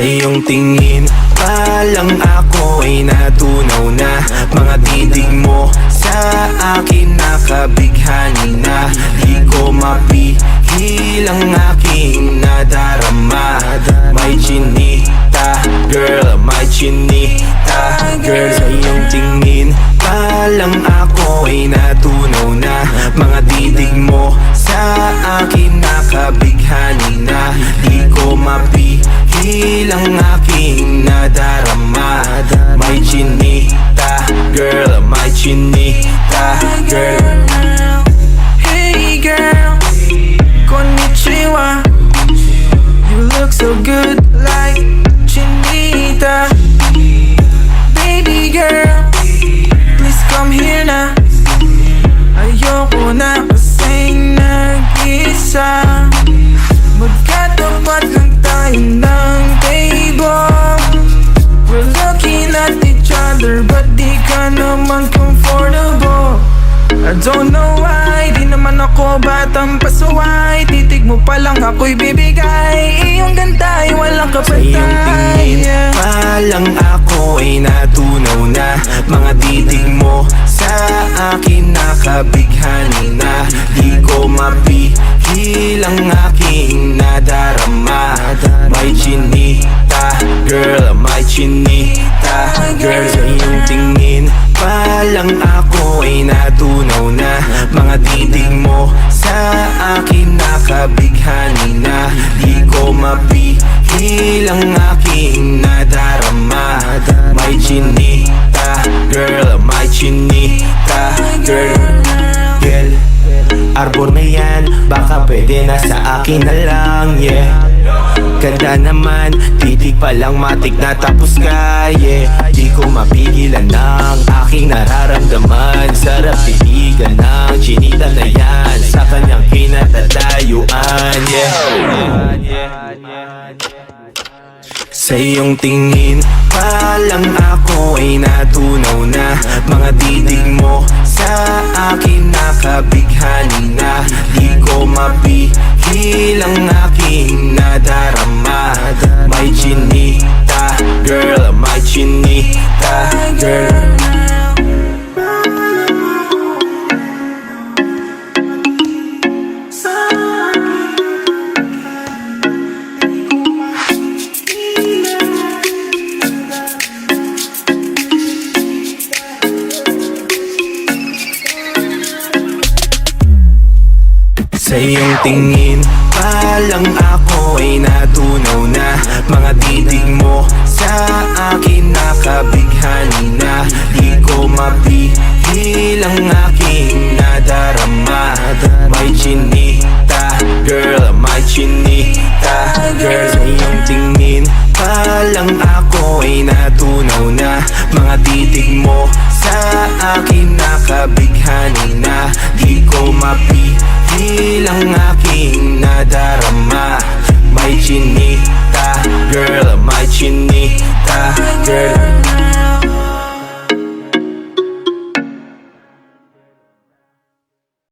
iyong tingin pa lang ako ay natunaw na. Mga titig mo sa akin nakabighani na. Di ko mapihil ang aking nadarama. May chinita, girl, may chinita, girl. Sa iyong tingin pa lang ako ay natunaw na. Mga titig mo sa akin nakabighani na. Di ko mapihil ang aking nadarama. May chinita, girl, may chinita, girl. Hey girl, konnichiwa. You look so good like Chinita. Baby girl, please come here na. Ayoko na kasing nag-isa. Magkatapat lang tayo ng table. We're looking at each other but di ka naman comfortable. I don't know why, di naman ako batang pasaway. Titig mo pa lang ako'y bibigay. Iyong ganda ay walang Sa iyong kapatay. tingin pa lang ako ay natunaw na. Mga titig mo sa akin nakabighani na. Di ko mapihil ang aking nadarama. May chinita, girl, may chinita, girl. Sa iyong tingin pa lang ako ay natunaw na. Mga titig mo sa akin nakabighani na. Di ko mapihil ang aking nadarama. May chinita, girl, may chinita, girl. Girl, arbor na yan, baka pwede na sa akin na lang, yeah. Ganda naman, titig pa lang matik na tapos ka, yeah. Di ko mapigilan ng aking nararamdaman. Sarap titigan ng chinita na yan sa kanyang kinatatayuan, yeah. Sa iyong tingin pa lang ako ay natunaw na. Mga titig mo sa akin nakabighani na. Di ko mapihil ang aking nadarama. May chinita, girl, may chinita, girl. Sa iyong tingin pa lang ako ay natunaw na. Mga titig mo sa akin nakabighani na. Di ko mapihil ang aking nadarama. May chinita, girl, may chinita, girl. Sa iyong tingin pa lang ako ay natunaw na. Mga titig mo sa akin nakabighani na. Di ko mapihil ang aking nadarama. May chinita, girl, may chinita, girl.